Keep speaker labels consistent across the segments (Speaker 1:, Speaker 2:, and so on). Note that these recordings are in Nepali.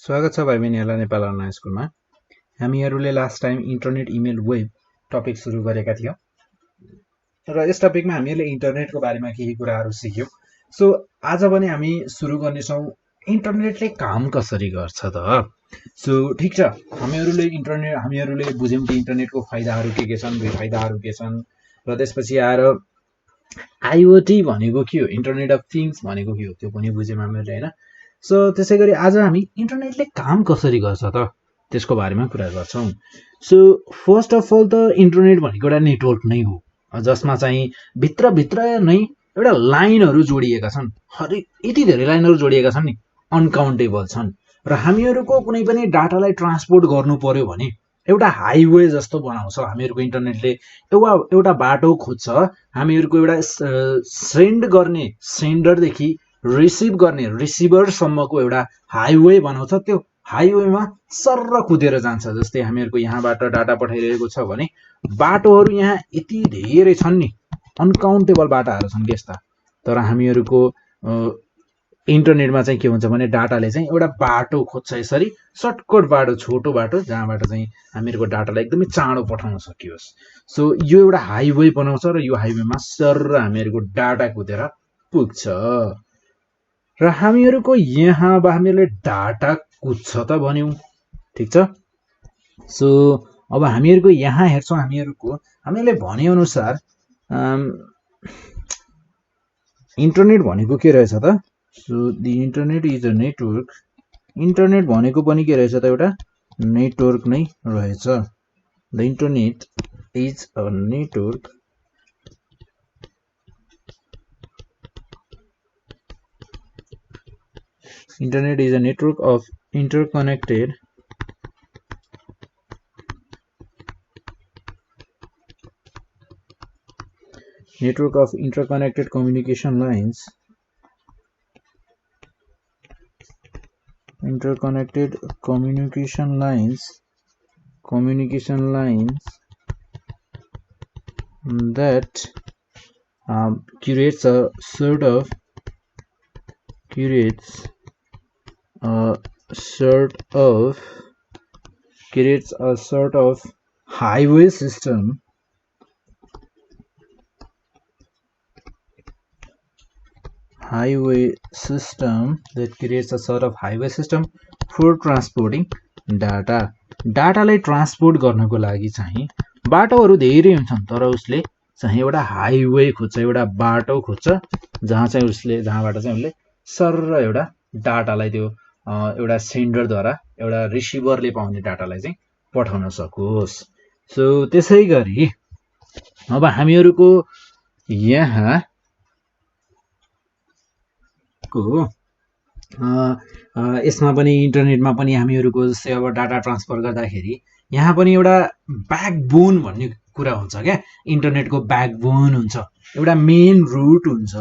Speaker 1: स्वागत छ भाइ बहिनीहरुलाई नेपाल अनलाइन स्कुलमा। हामीहरुले last time internet email web topic सुरु गरेका थियौं र यस टपिकमा हामीहरुले इन्टरनेटको बारेमा केही कुराहरु सिक्यौं। सो आज पनि हामी सुरु गर्ने छौं इन्टरनेटले काम कसरी गर्छ त। सो ठीक छ, हामीहरुले बुझ्यौं कि इन्टरनेटको फाइदाहरु के छन्, बेफाइदाहरु के छन् र त्यसपछि आएर आईओटी भनेको के हो, इन्टरनेट अफ थिंग्स भनेको के हो त्यो पनि बुझ्यौं हामीले हैन। सो त्यसैगरी आज हामी इन्टरनेटले काम कसरी गर्छ त त्यसको बारेमा कुरा गर्छौं। सो फर्स्ट अफ अल त इन्टरनेट भनेको एउटा नेटवर्क नै हो जसमा चाहिँ भित्र नै एउटा लाइनहरु जोडिएका छन्। हरेक यति धेरै लाइनहरु जोडिएका छन् नि, अनकाउन्टेबल छन् र हामीहरुको कुनै पनि डाटालाई ट्रान्सपोर्ट गर्नु पर्यो भने एउटा हाइवे जस्तो बनाउँछ हामीहरुको इन्टरनेटले। एउटा बाटो खोज्छ, हामीहरुको एउटा सेन्ड गर्ने सेन्डरदेखि रिसिभ गर्ने रिसिभर सम्मको एउटा हाइवे बनाउँछ। त्यो हाइवेमा सर्र कुदेर जान्छ। जस्तै हामीहरुको यहाँबाट डाटा पठाइरहेको छ भने बाटोहरु यहाँ यति धेरै छन् नि, अनकाउन्टेबल बाटाहरु छन् यस्ता। तर हामीहरुको इन्टरनेटमा चाहिँ के हुन्छ भने डाटाले चाहिँ एउटा बाटो खोज्छ, यसरी सर्टकट बाटो, छोटो बाटो जहाँबाट चाहिँ हामीहरुको डाटालाई एकदमै चाँडो पठाउन सकियोस्। सो यो एउटा हाइवे बनाउँछ र यो हाइवेमा सर्र हामीहरुको डाटा कुदेर पुग्छ र हामीहरुको यहाँ हामीहरुले डाटा कुद्छ त भन्यौं, ठीक छ। सो अब हामीहरुको यहाँ हेर्छौं, हामीले भने अनुसार इन्टरनेट भनेको के रहेछ त। So the internet is a network. Internet भनेको पनि के रहेछ त, एउटा नेटवर्क नै रहेछ। The internet is a network Internet is a network of interconnected communication lines. That creates a sort of highway system for transporting data. डाटालाई ट्रान्सपोर्ट गर्नको लागि चाहिँ बाटोहरु धेरै हुन्छन्, तर उसले चाहिँ एउटा हाइवे खोज्छ, एउटा बाटो खोज्छ जहाँबाट चाहिँ उसले सर्र एउटा डाटालाई त्यो एउटा सेन्डरद्वारा एउटा रिसिभरले पाउने डाटालाई चाहिँ पठाउन सकोस्। सो त्यसैगरी अब हामीहरुको यहाँ यसमा पनि इन्टरनेटमा पनि हामीहरुको जस्तै अब डाटा ट्रान्सफर गर्दाखेरि यहाँ पनि एउटा ब्याकबोन भन्ने कुरा हुन्छ क्या। इन्टरनेटको ब्याकबोन हुन्छ, एउटा मेन रुट हुन्छ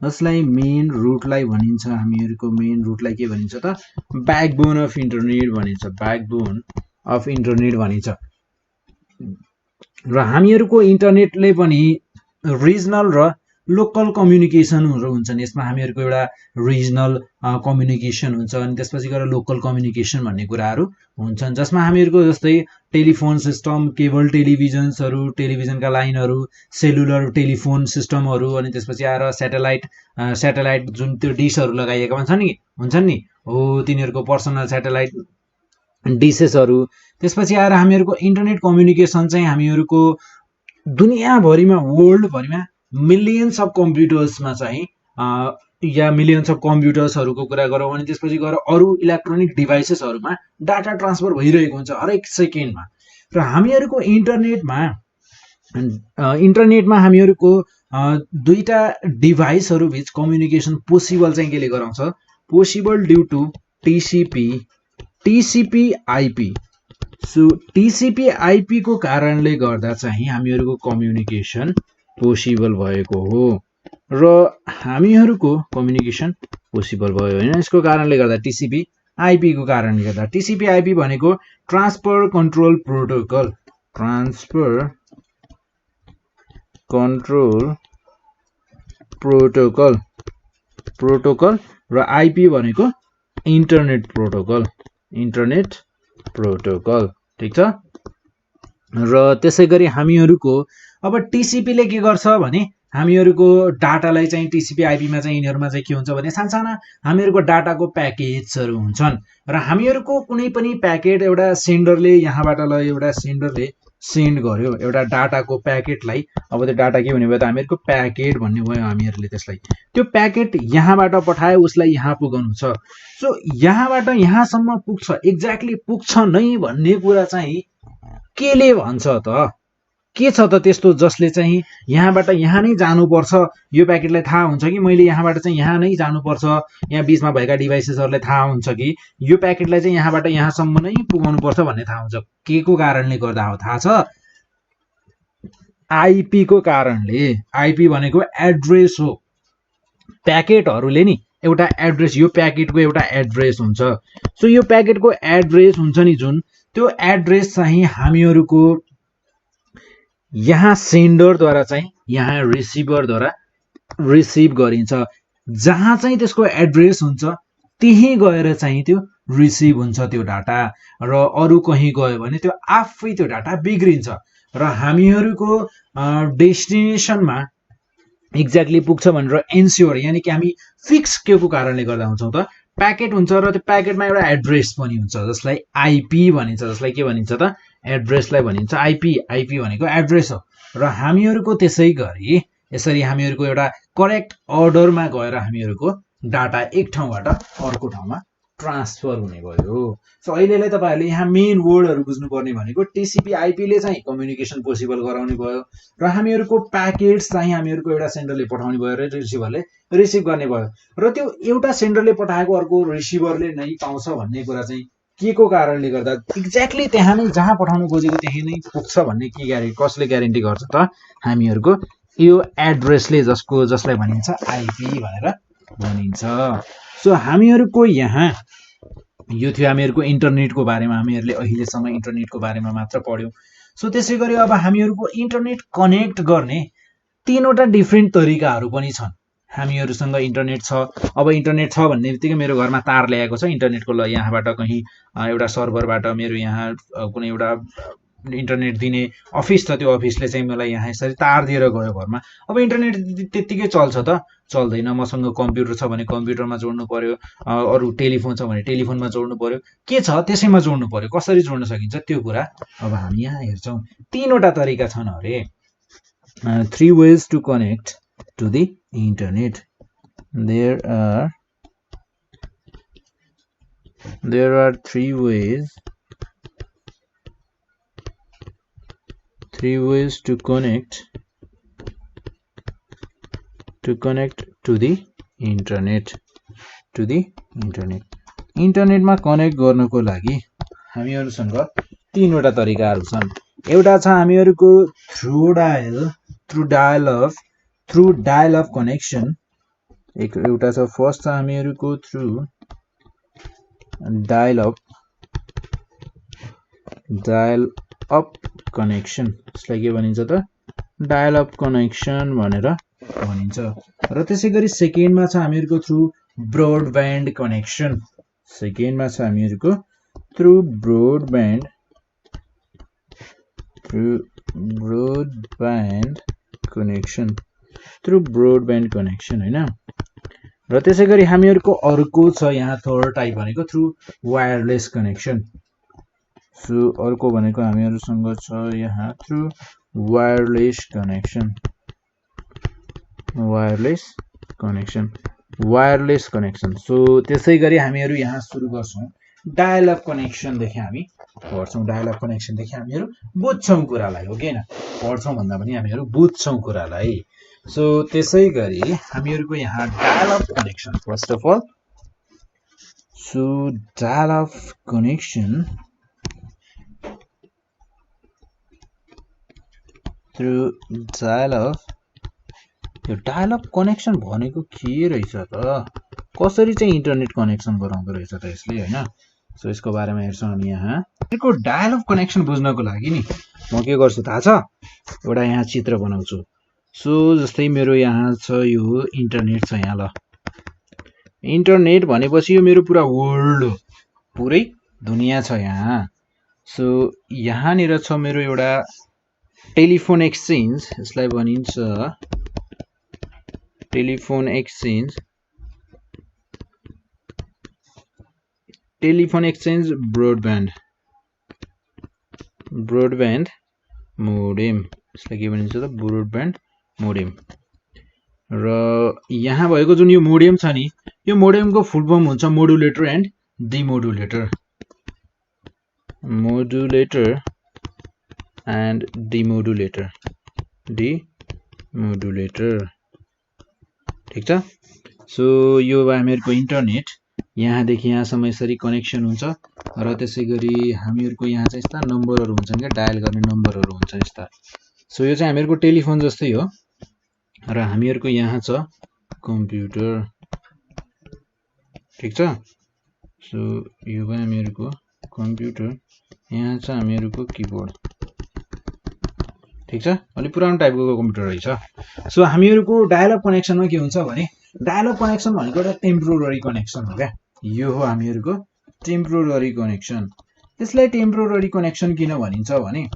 Speaker 1: जसलाई मेन रुटलाई भनिन्छ। हामीहरुको मेन रुटलाई के भनिन्छ त, ब्याकबोन अफ इन्टरनेट भनिन्छ। ब्याकबोन अफ इन्टरनेट भनिन्छ। र हामीहरुको इन्टरनेटले पनि रिजनल र लोकल कम्युनिकेसनहरु हुन्छन्। यसमा हामीहरुको एउटा रिजनल कम्युनिकेसन हुन्छ अनि त्यसपछि गएर लोकल कम्युनिकेसन भन्ने कुराहरु हुन्छन्, जसमा हामीहरुको जस्तै टेलिफोन सिस्टम, केबल टेलिभिजन्सहरु, टेलिभिजनका लाइनहरु, सेलुलर टेलिफोन सिस्टमहरु अनि त्यसपछि आएर स्याटेलाइट जुन त्यो डिशहरु लगाइएका हुन्छन् नि हो तिनीहरुको पर्सनल स्याटेलाइट डिशेसहरु। त्यसपछि आएर हामीहरुको इन्टरनेट कम्युनिकेसन चाहिँ हामीहरुको दुनियाभरिमा वर्ल्ड भरिमा मिलियन्स अफ कम्प्युटर्समा चाहिँ या मिलियन्स अफ कम्प्युटर्सहरुको कुरा गरौँ अनि त्यसपछि गएर अरु इलेक्ट्रोनिक डिभाइसेसहरुमा डाटा ट्रान्सफर भइरहेको हुन्छ हरेक सेकेन्डमा। र हामीहरुको इन्टरनेटमा हामीहरुको दुईटा डिभाइसहरु बीच कम्युनिकेसन पोसिबल चाहिँ केले गराउँछ, possible due to TCP IP. So TCP IP को कारणले गर्दा चाहिँ हामीहरुको कम्युनिकेसन पोसिबल भएको हो र हामीहरुको कम्युनिकेसन पोसिबल भयो हैन। यसको कारणले गर्दा टीसीपी आईपी को कारणले गर्दा। टीसीपी आईपी भनेको ट्रान्सफर कन्ट्रोल प्रोटोकल र आईपी भनेको इन्टरनेट प्रोटोकल। इन्टरनेट प्रोटोकल, ठीक छ। र त्यसै गरी हामीहरूको अब टिसिपी ले के गर्छ भने हामीहरूको डाटालाई चाहिँ टिसिपी आइपीमा चाहिँ यिनीहरुमा चाहिँ के हुन्छ भने सानसाना हामीहरूको डाटाको प्याकेजहरु हुन्छन् र हामीहरूको कुनै पनि प्याकेट एउटा सेन्डरले यहाँबाट ल एउटा सेन्डरले सेन्ड गर्यो एउटा डाटाको प्याकेटलाई, अब त्यो डाटा के हुने भयो त हामीहरूको प्याकेट भन्ने भयो हामीहरूले त्यसलाई। त्यो प्याकेट यहाँबाट पठाए उसलाई यहाँ पुगाउनु छ। सो यहाँबाट यहाँसम्म पुग्छ, एक्ज्याक्टली पुग्छ नै भन्ने कुरा चाहिँ केले भन्छ त? के छ त त्यस्तो जसले चाहिँ यहाँबाट यहाँ नै जानुपर्छ? यो प्याकेटलाई थाहा हुन्छ कि मैले यहाँबाट चाहिँ यहाँ नै जानुपर्छ, यहाँ बीचमा भएका डिभाइसेसहरुलाई थाहा हुन्छ कि यो प्याकेटलाई चाहिँ यहाँबाट यहाँसम्म नै पुगाउनु पर्छ भन्ने थाहा हुन्छ। के को कारणले गर्दा हो थाहा छ? आईपी को कारणले। आईपी भनेको एड्रेस हो। प्याकेटहरुले नि एउटा एड्रेस, यो प्याकेटको एउटा एड्रेस हुन्छ। सो यो प्याकेटको एड्रेस हुन्छ नि जुन, त्यो एड्रेस चाहिँ हामीहरूको यहाँ सेन्डरद्वारा चाहिँ यहाँ रिसिभरद्वारा रिसिभ गरिन्छ। जहाँ चाहिँ त्यसको एड्रेस हुन्छ त्यही गएर चाहिँ त्यो रिसिभ हुन्छ त्यो डाटा, र अरु कहीं गयो भने त्यो आफै त्यो डाटा बिग्रिन्छ र हामीहरूको डेस्टिनेसनमा एक्ज्याक्टली पुग्छ भनेर एन्स्योर, यानी कि हामी फिक्स के को कारणले गर्दा हुन्छौं त? प्याकेट हुन्छ र त्यो प्याकेटमा एउटा एड्रेस पनि हुन्छ जसलाई आईपी भनिन्छ। जसलाई के भनिन्छ त? एड्रेसलाई भनिन्छ आईपी। आईपी भनेको एड्रेस हो र हामीहरूको त्यसै गरी यसरी हामीहरूको एउटा करेक्ट अर्डरमा गएर हामीहरूको डाटा एक ठाउँबाट अर्को ठाउँमा ट्रान्सफर हुने भयो। सो अहिलेलाई तपाईहरुले यहाँ मेन वर्डहरु बुझ्नुपर्ने भनेको टिसिपी आईपी ले चाहिँ कम्युनिकेसन पोसिबल गराउने भयो र हामीहरूको प्याकेट्स चाहिँ हामीहरूको एउटा सेन्डरले पठाउने भयो र रिसिभरले रिसिभ गर्ने भयो र त्यो एउटा सेन्डरले पठाएको अर्को रिसिभरले नै पाउँछ भन्ने कुरा चाहिँ के को कारणले गर्दा एक्ज्याक्टली त्यहाँ नै जहाँ पठाउनु खोजेको त्यही नै पुग्छ भन्ने के ग्यारेन्टी, कसले ग्यारेन्टी गर्छ त? हामीहरूको यो एड्रेसले, जसलाई भनिन्छ आईपी भनेर भनिन्छ। सो हामीहरूको यहाँ यो थियो हामीहरूको इन्टरनेटको बारेमा। हामीहरूले अहिलेसम्म इन्टरनेटको बारेमा मात्र पढ्यौं। सो त्यसै गरी अब हामीहरूको इन्टरनेट कनेक्ट गर्ने तीनवटा डिफ्रेन्ट तरिकाहरू पनि छन्। हामीहरूसँग इन्टरनेट छ। अब इन्टरनेट छ भन्ने बित्तिकै मेरो घरमा तार ल्याएको छ इन्टरनेटको, ल यहाँबाट कहीं एउटा सर्भरबाट मेरो यहाँ कुनै एउटा इन्टरनेट दिने अफिस छ, त्यो अफिसले चाहिँ मलाई यहाँ यसरी तार दिएर गयो घरमा। अब इन्टरनेट त्यतिकै चल्छ त? चल्दैन। मसँग कम्प्युटर छ भने कम्प्युटरमा जोड्नु पर्यो, अरु टेलिफोन छ भने टेलिफोनमा जोड्नु पर्यो, के छ त्यसैमा जोड्नु पर्यो। कसरी जोड्न सकिन्छ त्यो कुरा अब हामी यहाँ हेर्छौं। तीनवटा तरिका छन् अरे। 3 ways to connect to the internet. There are 3 ways to connect to the internet. इन्टरनेटमा कनेक्ट गर्नको लागि हामीहरुसँग तीनवटा तरिकाहरू छन्। एउटा छ हामीहरुको थ्रु डायल अप कनेक्सन। एउटा छ फर्स्ट छ हामीहरुको थ्रु डायल अप कनेक्सन। यसलाई के भनिन्छ त? डायल अप कनेक्सन भनेर भनिन्छ। र त्यसैगरी सेकेन्डमा छ हामीहरुको थ्रु ब्रोडब्यान्ड कनेक्सन। सेकेन्डमा छ हामीहरुको थ्रु ब्रोडब्यान्ड कनेक्सन हैन। र त्यसैगरी हामीहरुको अर्को छ यहाँ थर्ड टाइप भनेको थ्रु वायरलेस कनेक्सन। सो अर्को भनेको हामीहरुसँग छ यहाँ थ्रु वायरलेस कनेक्सन। सो त्यसैगरी हामीहरु यहाँ सुरु गर्छौं डायल अप कनेक्सन देखि। हामी पढ्छौं डायल अप कनेक्सन देखि हामीहरु बुझ्छौं कुरालाई, हो किन? पढ्छौं भन्दा पनि हामीहरु बुझ्छौं कुरालाई। सो त्यसैगरी हामीहरुको यहाँ dial up connection first of all. So dial up connection through dial up. यो डायल अप कनेक्सन भनेको के रहेछ त? कसरी चाहिँ इन्टरनेट कनेक्सन गराउँदो रहेछ त यसले, हैन? सो यसको बारेमा हेर्छौं हामी यहाँ। यसको डायल अप कनेक्सन बुझ्नको लागि नि म के गर्छु थाहा छ? एउटा यहाँ चित्र बनाउँछु। सो जस्तै मेरो यहाँ छ यो इन्टरनेट छ यहाँ, ल इन्टरनेट भनेपछि यो मेरो पुरा वर्ल्ड हो, पुरै दुनिया छ यहाँ। सो यहाँनिर छ मेरो एउटा टेलिफोन एक्सचेन्ज, यसलाई भनिन्छ telephone exchange. Telephone exchange broadband modem, यसलाई के भनिन्छ त ब्रोडब्यान्ड मोडेम। र यहाँ भएको जुन यो मोडेम छ नि, यो मोडेमको फुल फर्म हुन्छ modulator and demodulator. Modulator and demodulator, ठिक छ। सो यो हामीहरूको इन्टरनेट यहाँदेखि यहाँसम्म यसरी कनेक्सन हुन्छ र त्यसै गरी हामीहरूको यहाँ चाहिँ यस्ता नम्बरहरू हुन्छन् क्या, डायल गर्ने नम्बरहरू हुन्छ यस्ता। सो यो चाहिँ हामीहरूको टेलिफोन जस्तै हो र हामीहरूको यहाँ छ कम्प्युटर, ठिक छ। सो यो भयो हामीहरूको कम्प्युटर, यहाँ छ हामीहरूको किबोर्ड, ठिक छ। अलि पुरानो टाइपको कम्प्युटर रहेछ। सो हामीहरूको डायलअप कनेक्सनमा के हुन्छ भने, डायलअप कनेक्सन भनेको एउटा टेम्पोररी कनेक्सन हो क्या। यो हो हामीहरूको टेम्पोररी कनेक्सन। यसलाई टेम्पोररी कनेक्सन किन भनिन्छ भने,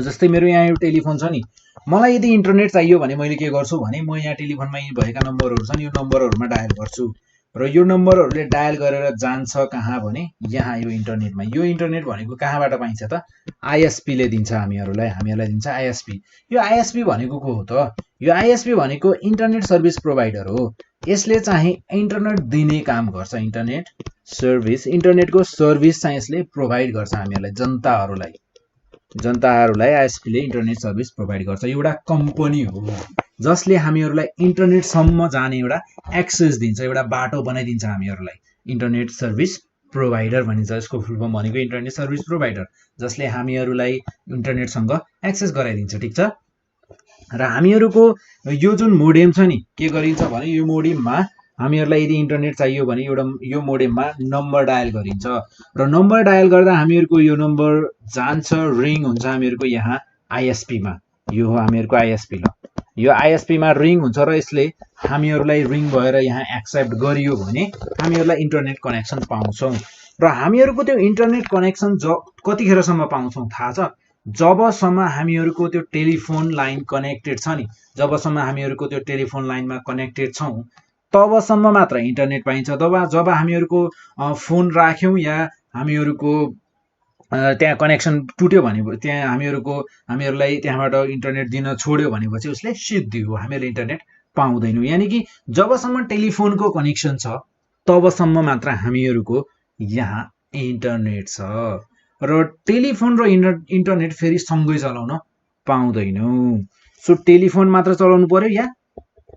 Speaker 1: जस्तै मेरो यहाँ यो टेलिफोन छ नि, मलाई यदि इन्टरनेट चाहियो भने मैले के गर्छु भने, म यहाँ टेलिफोनमा भएका नम्बरहरू छन्, यो नम्बरहरूमा डायल गर्छु र यो नम्बरहरूले डायल गरेर जान्छ कहाँ भने यहाँ यो इन्टरनेटमा। यो इन्टरनेट भनेको कहाँबाट पाइन्छ त, आइएसपीले दिन्छ हामीहरूलाई दिन्छ आइएसपी। यो आइएसपी भनेको को हो त, यो आइएसपी भनेको इन्टरनेट सर्भिस प्रोभाइडर हो। यसले चाहिँ इन्टरनेट दिने काम गर्छ, इन्टरनेटको सर्भिस चाहिँ यसले प्रोभाइड गर्छ हामीहरूलाई, जनताहरूलाई आइएसपीले इन्टरनेट सर्भिस प्रोभाइड गर्छ। एउटा कम्पनी हो जसले हामीहरूलाई इन्टरनेटसम्म जाने एउटा एक्सेस दिन्छ, एउटा बाटो बनाइदिन्छ हामीहरूलाई। इन्टरनेट सर्भिस प्रोभाइडर भनिन्छ, यसको फुल फर्म भनेको इन्टरनेट सर्भिस प्रोभाइडर, जसले हामीहरूलाई इन्टरनेटसँग एक्सेस गराइदिन्छ, ठिक छ। र हामीहरूको यो जुन मोडेम छ नि, के गरिन्छ भने यो मोडेममा हामीहरूलाई यदि इन्टरनेट चाहियो भने यो मोडेममा नम्बर डायल गरिन्छ र नम्बर डायल गर्दा हामीहरूको यो नम्बर जान्छ, रिङ हुन्छ हामीहरूको यहाँ आइएसपीमा। यो हो हामीहरूको आइएसपी। ल यो आइएसपीमा रिङ हुन्छ र यसले हामीहरूलाई रिङ भएर यहाँ एक्सेप्ट गरियो भने हामीहरूलाई इन्टरनेट कनेक्सन पाउँछौँ। र हामीहरूको त्यो इन्टरनेट कनेक्सन कतिखेरसम्म पाउँछौँ थाहा छ, जबसम्म हामीहरूको त्यो टेलिफोन लाइन कनेक्टेड छ नि, जबसम्म हामीहरूको त्यो टेलिफोन लाइनमा कनेक्टेड छौँ तबसम्म मात्र इन्टरनेट पाइन्छ। जब हामीहरूको फोन राख्यौँ या हामीहरूको त्यहाँ कनेक्सन टुट्यो भने, त्यहाँ हामीहरूलाई त्यहाँबाट इन्टरनेट दिन छोड्यो भनेपछि उसले सिद्धियो, हामीहरूले इन्टरनेट पाउँदैनौँ। यानि कि जबसम्म टेलिफोनको कनेक्सन छ तबसम्म मात्र हामीहरूको यहाँ इन्टरनेट छ र टेलिफोन र इन्टरनेट फेरि सँगै चलाउन पाउँदैनौँ। सो टेलिफोन मात्र चलाउनु पर्यो या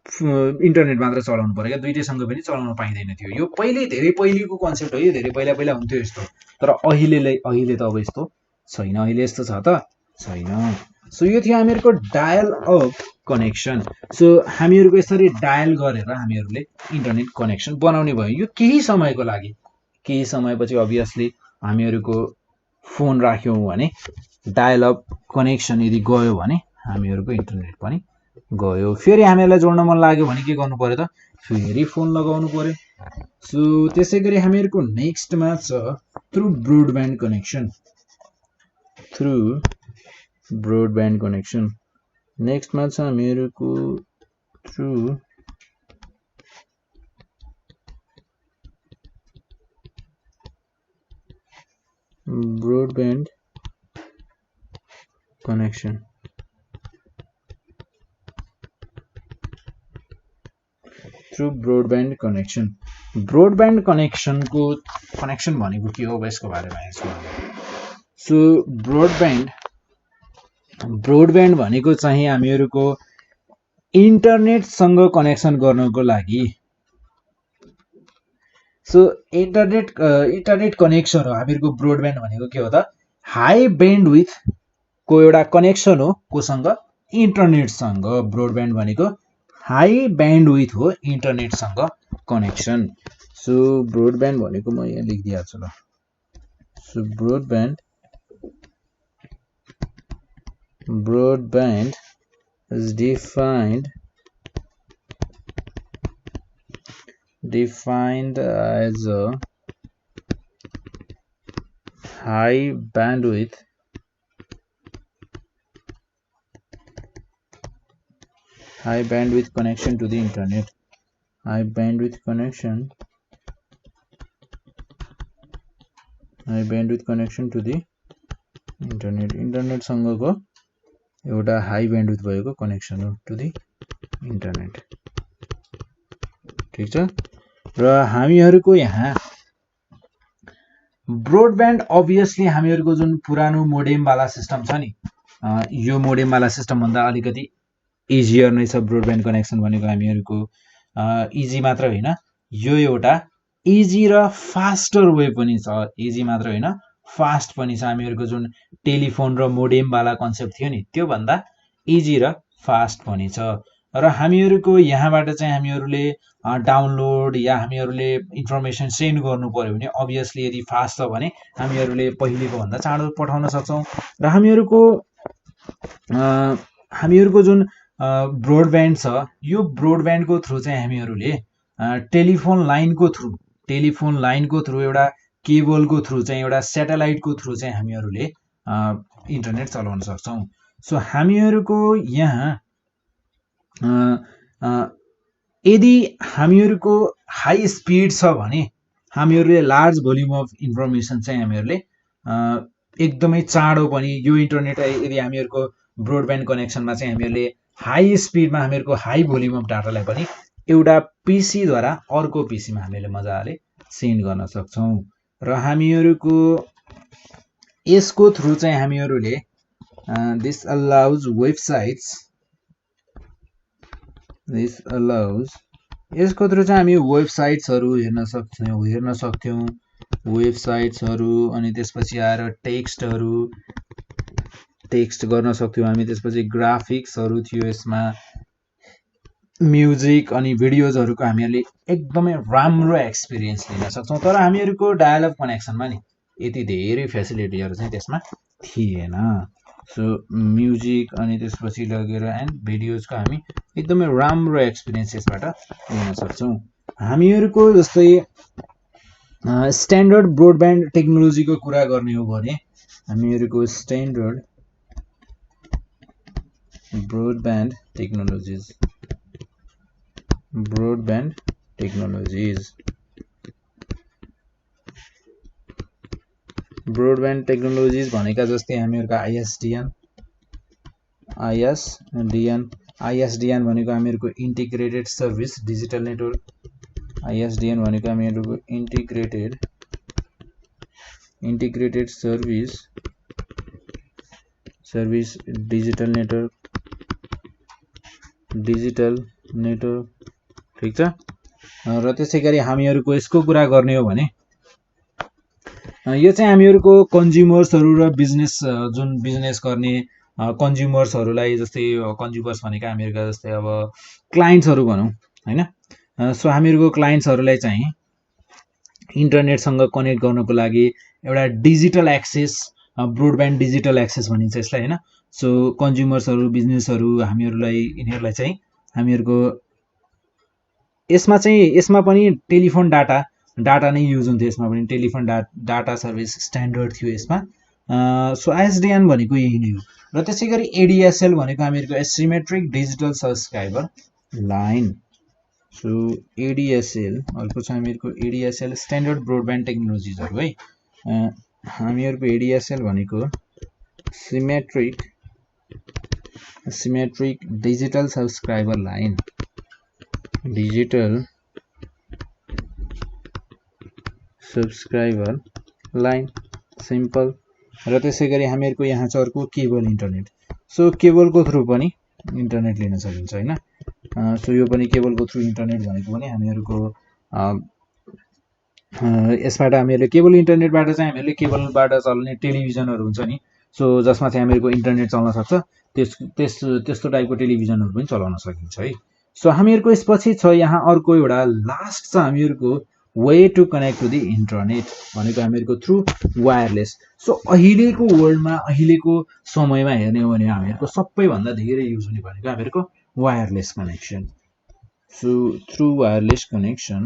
Speaker 1: इन्टरनेट मात्र चलाउनु पर्यो क्या, दुइटैसँग पनि चलाउन पाइँदैन थियो। यो धेरै पहिलेको कन्सेप्ट हो, यो धेरै पहिला हुन्थ्यो यस्तो, तर अहिले त अब यस्तो छैन। अहिले यस्तो छ त छैन। सो यो थियो हामीहरूको डायल अप कनेक्सन। सो हामीहरूको यसरी डायल गरेर हामीहरूले इन्टरनेट कनेक्सन बनाउने भयो। यो केही समयको लागि, केही समयपछि अभियसली हामीहरूको फोन राख्यौँ भने डायल अप कनेक्सन यदि गयो भने हामीहरूको इन्टरनेट पनि गयो। फेरि हामीहरूलाई जोड्न मन लाग्यो भने के गर्नु पर्यो त, फेरि फोन लगाउनु पर्यो। सो त्यसै गरी हामीहरूको नेक्स्टमा छ थ्रु ब्रोडब्यान्ड कनेक्सन। नेक्स्टमा छ हामीहरूको through broadband connection. Through broadband connection. Broadband कनेक्सनको कनेक्सन भनेको के हो यसको बारेमा हेर्छु। सो ब्रोडब्यान्ड भनेको चाहिँ हामीहरूको इन्टरनेटसँग कनेक्सन गर्नको लागि। सो इन्टरनेट कनेक्सन हो हामीहरूको ब्रोडब्यान्ड भनेको के हो त, हाई ब्यान्डविथको एउटा कनेक्सन हो कोसँग, इन्टरनेटसँग। ब्रोडब्यान्ड भनेको हाई ब्यान्डविथ हो इन्टरनेटसँग कनेक्सन। सो ब्रोडब्यान्ड भनेको म यहाँ लेखिदिइहाल्छु ल। So broadband is defined as a high bandwidth connection to the internet. High bandwidth connection to the internet. Internet सँगको एउटा हाई ब्यान्डविड्थ भएको कनेक्सन हो टु दी इन्टरनेट। ठीक छ। र हामीहरुको यहाँ ब्रोडब्यान्ड अभियसली हामीहरुको जुन पुरानो मोडेम वाला सिस्टम छ नि, यो मोडेम वाला सिस्टम भन्दा अलिकति इजियर नै छ ब्रोडब्यान्ड कनेक्सन भनेको। हामीहरुको इजी मात्र होइन, यो एउटा इजी र फास्टर वे पनि छ। इजी मात्र होइन, फास्ट पनि छ। हामीहरुको जुन टेलिफोन र मोडेम वाला कन्सेप्ट थियो नि, त्यो भन्दा इजी र फास्ट पनि छ। र हामीहरुको यहाँबाट चाहिँ हामीहरुले डाउनलोड या हामीहरुले इन्फर्मेसन सेन्ड गर्नु पर्यो भने अभियसली यदि फास्ट छ भने हामीहरुले पहिलेको भन्दा चाँडो पठाउन सक्छौं। र हामीहरुको जुन ब्रोडब्यान्ड छ, यो ब्रोडब्यान्डको थ्रु चाहिँ हामीहरुले टेलिफोन लाइनको थ्रु एउटा केबलको थ्रु चाहिँ एउटा स्याटेलाइटको थ्रु चाहिँ हामीहरुले इन्टरनेट चलाउन सक्छौं। सो हामीहरुको यहाँ यदि हामीहरुको हाई स्पिड छ भने हामीहरुले लार्ज भोल्युम अफ इन्फर्मेसन चाहिँ हामीहरुले एकदमै चाँडो पनि यो इन्टरनेट यदि हामीहरुको ब्रोडब्यान्ड कनेक्सनमा चाहिँ हामीहरुले हाई स्पिडमा हामीहरुको हाई भोल्युम अफ डाटालाई पनि एउटा पीसी द्वारा अर्को पीसीमा हामीले मजाले सेन्ड गर्न सक्छौं। र हामीहरुको यसको थ्रु चाहिँ हामीहरुले this allows यसको थ्रु चाहिँ हामी वेबसाइट्सहरु हेर्न सक्थ्यौं वेबसाइट्सहरु, अनि त्यसपछि आएर टेक्स्ट गर्न सक्थ्यौं हामी। त्यसपछि ग्राफिक्सहरु थियो यसमा, म्युजिक अनि भिडियोजहरुको हामीहरुले एकदमै राम्रो एक्सपिरियन्स लिन सक्छौं। तर हामीहरुको डायल अप कनेक्सनमा नि यति धेरै फ्यासिलिटीहरु चाहिँ त्यसमा थिएन। सो म्युजिक अनि त्यसपछि लगेर एन्ड भिडियोजको हामी एकदमै राम्रो एक्सपिरियन्स यसबाट लिन सक्छौं। हामीहरुको जस्तै स्ट्यान्डर्ड ब्रोडब्यान्ड टेक्नोलोजीको कुरा गर्ने हो भने हामीहरुको स्ट्यान्डर्ड ब्रोडब्यान्ड टेक्नोलोजिज भनेका जस्तै हामीहरुको ISDN भनेको हामीहरुको integrated service digital network. ISDN भनेको हामीहरुको इन्टिग्रेटेड सर्भिस डिजिटल नेटवर्क। ठीक छ। र त्यसैगरी हामीहरुको यसको कुरा गर्ने हो भने यो चाहिँ हामीहरुको कन्ज्युमर्सहरु र जुन बिजनेस गर्ने कन्ज्युमर्सहरुलाई, जस्तै कन्ज्युमर्स भनेका हामीहरुका जस्तै अब क्लाइन्ट्सहरु भनौं हैन। सो हामीहरुको क्लाइन्ट्सहरुलाई चाहिँ इन्टरनेटसँग कनेक्ट गर्नको लागि एउटा digital access, broadband digital access भनिन्छ यसलाई हैन। सो कन्ज्युमर्सहरु, बिजनेसहरु यिनीहरुलाई चाहिँ हामीहरुको यसमा पनि टेलिफोन डाटा नै युज हुन्थ्यो। यसमा पनि टेलिफोन डाटा सर्भिस स्ट्यान्डर्ड थियो यसमा। सो ISDN भनेको यही नै हो। र त्यसैगरी ADSL भनेको हामीहरुको asymmetric digital subscriber line. So ADSL अर्को छ हामीहरुको ADSL स्ट्यान्डर्ड ब्रोडब्यान्ड टेक्नोलोजिजहरु है। हामीहरुको ADSL भनेको symmetric digital subscriber line, simple. र त्यसैगरी हामीहरुको यहाँ छ अर्को केबल इन्टरनेट। सो केबलको थ्रु पनि इन्टरनेट लिन सकिन्छ हैन। सो यो पनि केबलको थ्रु इन्टरनेट भनेको पनि हामीहरुको यसबाट हामीहरुले केबल इन्टरनेटबाट चाहिँ हामीहरुले केबलबाट चल्ने टेलिभिजनहरु हुन्छ नि, सो जसमा चाहिँ हामीहरुको इन्टरनेट चल्न सक्छ, त्यस्तो टाइपको टेलिभिजनहरु पनि चलाउन सकिन्छ है। सो हामीहरुको यसपछि छ यहाँ अर्को एउटा लास्ट छ हामीहरुको way to connect to the internet भनेको हामीहरुको थ्रु वायरलेस। सो अहिलेको वर्ल्डमा, अहिलेको समयमा हेर्ने हो भने हामीहरुको सबैभन्दा धेरै युज हुने भनेको हामीहरुको wireless connection. So through wireless connection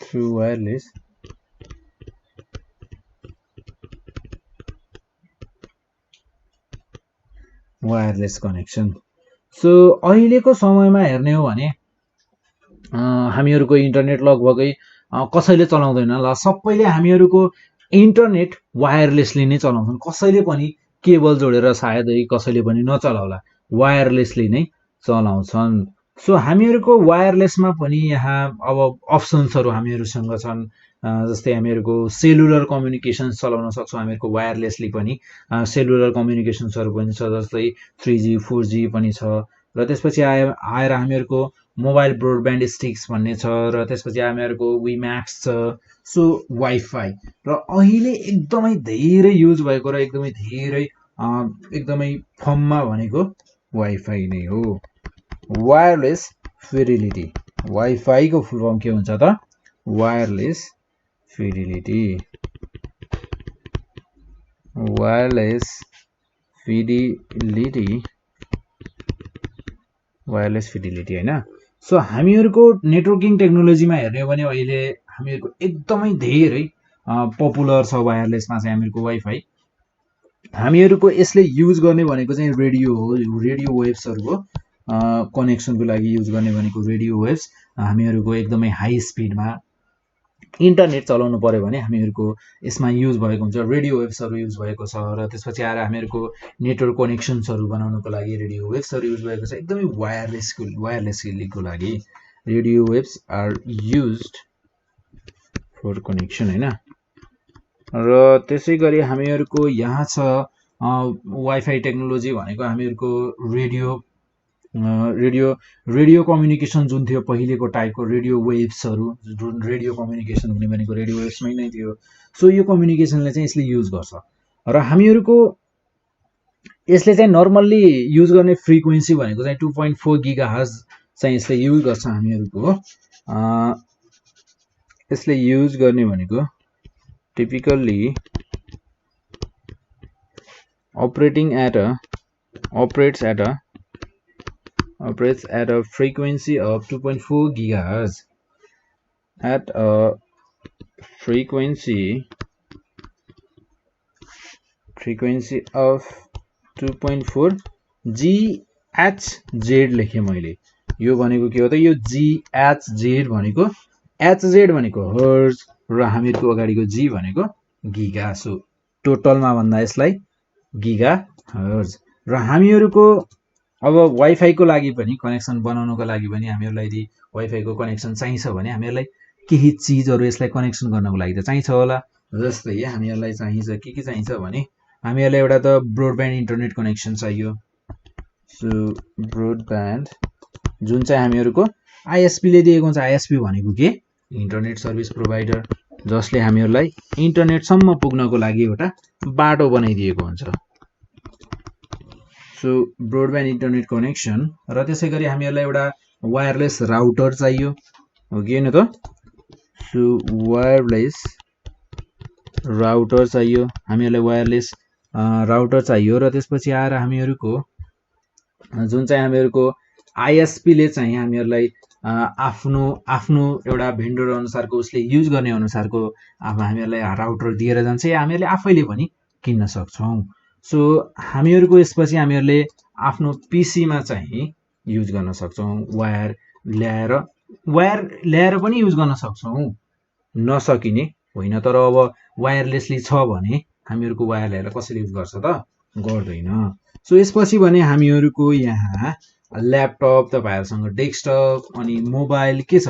Speaker 1: through wireless connection. So अहिलेको समयमा हेर्ने हो भने हामीहरूको इन्टरनेट लगभगै कसैले चलाउँदैन ल, सबैले हामीहरूको इन्टरनेट वायरलेसली नै चलाउँछन्। कसैले पनि केबल जोडेर सायदै कसैले पनि नचलाउला, वायरलेसली नै चलाउँछन्। सो हामीहरूको वायरलेसमा पनि यहाँ अब अप्सन्सहरू हामीहरूसँग छन्, जस्तै हामीहरूको सेलुलर कम्युनिकेसन्स चलाउन सक्छौँ हामीहरूको वायरलेसली पनि। सेलुलर कम्युनिकेसन्सहरू पनि छ, जस्तै 3G 4G पनि छ। र त्यसपछि आएर हामीहरूको मोबाइल ब्रोडब्यान्ड स्टिक्स भन्ने छ, र त्यसपछि हामीहरूको विम्याक्स छ। सो वाइफाई र अहिले एकदमै धेरै युज भएको र एकदमै धेरै एकदमै फर्ममा भनेको वाइफाई नै हो। वायरलेस फिडिलिटी, वाइफाईको फुल फर्म के हुन्छ त? Wireless fidelity. Wireless fidelity, wireless fidelity हैन। सो हामीहरूको नेटवर्किङ टेक्नोलोजीमा हेर्ने हो भने अहिले हामीहरूको एकदमै धेरै पपुलर छ वायरलेसमा चाहिँ हामीहरूको वाइफाई। हामीहरूको यसले युज गर्ने भनेको चाहिँ रेडियो हो, रेडियो वेभ्सहरूको कनेक्सनको लागि युज गर्ने भनेको रेडियो वेभ्स। हामीहरूको एकदमै हाई स्पिडमा इन्टरनेट चलाउनु पर्यो भने हामीहरूको यसमा युज भएको हुन्छ, रेडियो वेभ्सहरू युज भएको छ। र त्यसपछि आएर हामीहरूको नेटवर्क कनेक्सन्सहरू बनाउनको लागि रेडियो वेभ्सहरू युज भएको छ, एकदमै वायरलेसलीको लागि। Radio waves are used for connection हैन। र त्यसै गरी हामीहरूको यहाँ छ वाइफाई टेक्नोलोजी भनेको हामीहरूको रेडियो कम्युनिकेसन जुन थियो पहिलेको टाइपको रेडियो वेभ्सहरू, जुन रेडियो कम्युनिकेसन हुने भनेको रेडियो वेभ्समै नै थियो। सो यो कम्युनिकेसनले चाहिँ यसले युज गर्छ। र हामीहरूको यसले चाहिँ नर्मल्ली युज गर्ने फ्रिक्वेन्सी भनेको चाहिँ 2.4 गिगाहर्ज चाहिँ यसले युज गर्छ हामीहरूको। यसले युज गर्ने भनेको typically operates at a frequency of 2.4 gigahertz at a frequency of 2.4 GHz लेखे मैले। यो भनेको के हो त? यो GHz भनेको HZ भनेको हर्ज र हामीहरूको अगाडिको G भनेको गिगा। सो टोटलमा भन्दा यसलाई गिगा हर्ज। र हामीहरूको अब वाइफाईको लागि पनि कनेक्सन बनाउनको लागि पनि हामीहरूलाई यदि वाइफाईको कनेक्सन चाहिन्छ भने हामीहरूलाई केही चिजहरू यसलाई कनेक्सन गर्नको लागि त चाहिन्छ होला। जस्तै हामीहरूलाई चाहिन्छ के चाहिन्छ भने हामीहरूलाई एउटा त ब्रोडब्यान्ड इन्टरनेट कनेक्सन चाहियो। सो ब्रोडब्यान्ड जुन चाहिँ हामीहरूको आइएसपीले दिएको हुन्छ। आइएसपी भनेको के? इन्टरनेट सर्भिस प्रोभाइडर, जसले हामीहरूलाई इन्टरनेटसम्म पुग्नको लागि एउटा बाटो बनाइदिएको हुन्छ। So broadband internet connection. र त्यसै गरी हामीहरूलाई एउटा वायरलेस राउटर चाहियो, हो कि होइन त? सो वायरलेस राउटर चाहियो, हामीहरूलाई वायरलेस राउटर चाहियो। र त्यसपछि आएर हामीहरूको जुन चाहिँ हामीहरूको आइएसपीले चाहिँ हामीहरूलाई आफ्नो एउटा भेन्डर अनुसारको उसले युज गर्ने अनुसारको अब हामीहरूलाई राउटर दिएर जान्छ, या हामीहरूले आफैले पनि किन्न सक्छौँ। सो हामीहरूको यसपछि हामीहरूले आफ्नो पीसीमा चाहिँ युज गर्न सक्छौँ। वायर ल्याएर पनि युज गर्न सक्छौँ, नसकिने होइन। तर अब वायरलेसली छ भने हामीहरूको वायर ल्याएर कसैले युज गर्छ त? गर्दैन। सो यसपछि भने हामीहरूको यहाँ ल्यापटप, तपाईहरुसँग डेस्कटप अनि मोबाइल के छ?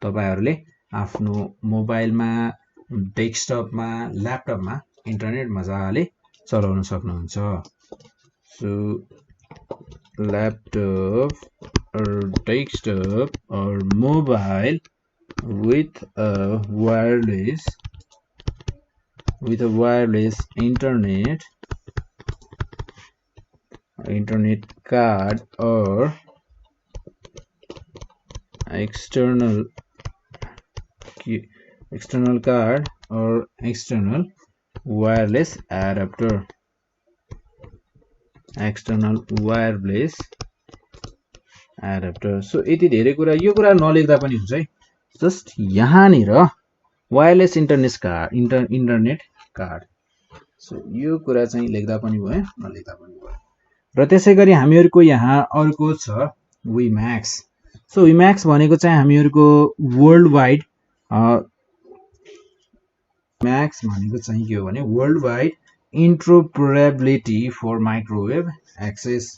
Speaker 1: तपाईहरुले आफ्नो मोबाइलमा, डेस्कटपमा, ल्यापटपमा इन्टरनेट मजाले चलाउन सक्नुहुन्छ। So laptop or desktop or mobile with a wireless internet card or external card or external wireless adapter, external wireless adapter. So यति धेरै कुरा, यो कुरा नलेख्दा पनि हुन्छ है। जस्ट यहाँनिर वायरलेस इन्टरनेट कार्ड। सो यो कुरा चाहिँ लेख्दा पनि भयो, नलेख्दा पनि भयो। र त्यसै गरी हामीहरूको यहाँ अर्को छ विम्याक्स। सो विम्याक्स भनेको चाहिँ हामीहरूको वर्ल्ड वाइड विम्याक्स भनेको चाहिँ के हो भने world wide interoperability for microwave access.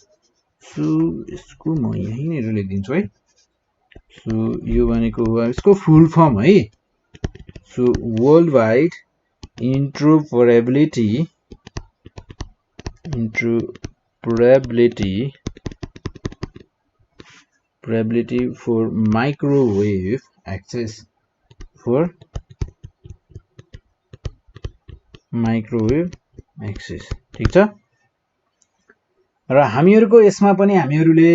Speaker 1: So यसको म यहीँनिर लेखिदिन्छु है। सो यो भनेको यसको फुल फर्म है। So world wide interoperability for microwave access for microwave access। ठीक छ। र हामीहरूको यसमा पनि हामीहरूले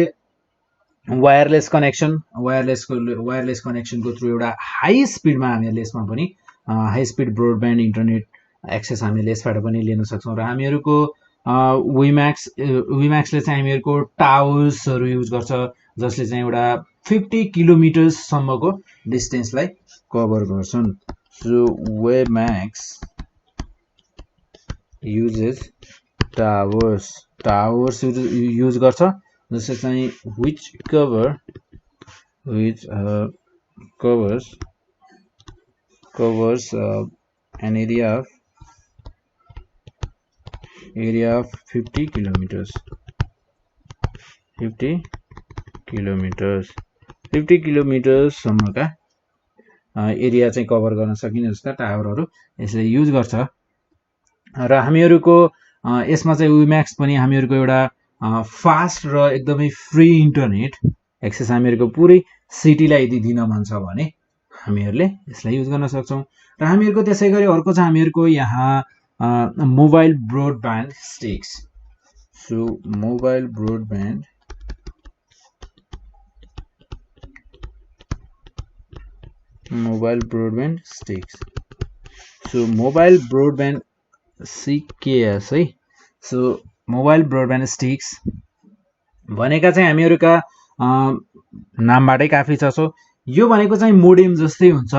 Speaker 1: वायरलेस कनेक्सनको थ्रु एउटा हाई स्पिडमा हामीहरूले यसमा पनि high speed broadband internet access हामीले यसबाट पनि लिन सक्छौँ। र हामीहरूको विम्याक्सले चाहिँ हामीहरूको टावर्सहरू युज गर्छ, जसले चाहिँ एउटा 50 किलोमिटरसम्मको डिस्टेन्सलाई कभर गर्छन्। सो विम्याक्स युजेस टावर्स युज गर्छ, जसले चाहिँ which covers an area of 50 kilometers 50 kilometre सम्मका एरिया चाहिँ कभर गर्न सकिने जस्ता टावरहरू यसले युज गर्छ। र हामीहरूको यसमा चाहिँ विम्याक्स पनि हामीहरूको एउटा फास्ट र एकदमै फ्री इन्टरनेट एक्सेस हामीहरूको पुरै सिटीलाई यदि दिन मन छ भने हामीहरूले यसलाई युज गर्न सक्छौँ। र हामीहरूको त्यसै गरी अर्को छ हामीहरूको यहाँ mobile broadband sticks. So mobile broadband sticks. So mobile broadband sticks है। सो मोबाइल ब्रोडब्यान्ड स्टिक्स भनेका चाहिँ हामीहरूका नामबाटै काफी छ। सो यो भनेको चाहिँ मोडेम जस्तै हुन्छ,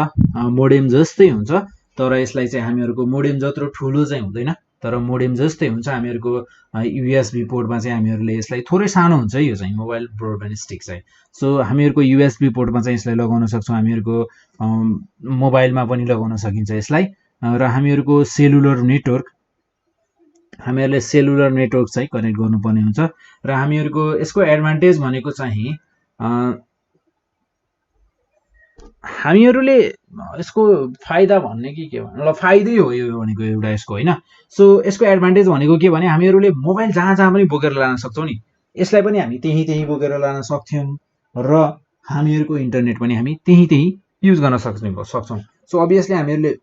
Speaker 1: तर यसलाई चाहिँ हामीहरूको मोडेम जत्रो ठुलो चाहिँ हुँदैन, तर मोडेम जस्तै हुन्छ। हामीहरूको युएसबी पोर्टमा चाहिँ हामीहरूले यसलाई थोरै सानो हुन्छ यो चाहिँ मोबाइल ब्रोडब्यान्ड स्टिक चाहिँ। सो हामीहरूको युएसबी पोर्टमा चाहिँ यसलाई लगाउन सक्छौँ, हामीहरूको मोबाइलमा पनि लगाउन सकिन्छ यसलाई। र हामीहरूको हामीहरूले सेलुलर नेटवर्क चाहिँ कनेक्ट गर्नुपर्ने हुन्छ। र हामीहरूको यसको एडभान्टेज भनेको चाहिँ हामीहरूले यसको फाइदा भन्ने के भन्नु, ल फाइदै हो यो भनेको एउटा यसको होइन। सो यसको एडभान्टेज भनेको के भने हामीहरूले मोबाइल जहाँ पनि बोकेर लान सक्छौँ नि, यसलाई पनि हामी त्यहीँ बोकेर लान सक्छौँ र हामीहरूको इन्टरनेट पनि हामी त्यहीँ युज गर्न सक्छौँ। सो अभियसली हामीहरूले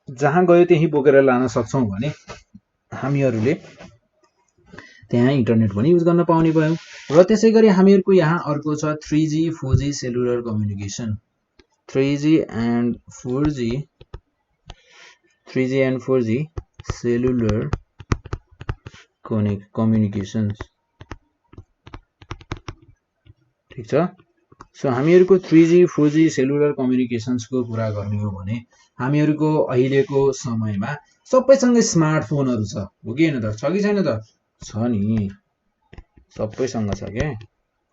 Speaker 1: जहाँ गयो त्यहीँ बोकेर लान सक्छौँ भने हामीहरूले त्यहाँ इन्टरनेट पनि युज गर्न पाउने भयौँ। र त्यसै गरी हामीहरूको यहाँ अर्को छ 3G 4G cellular communication. 3G and 4G cellular communications. ठिक छ। सो हामीहरूको 3G 4G सेलुलर कम्युनिकेसन्सको कुरा गर्ने हो भने हामीहरूको अहिलेको समयमा सबैसँग स्मार्टफोनहरू छ, हो कि होइन त? छ कि छैन त? छ नि, सबैसँग छ क्या।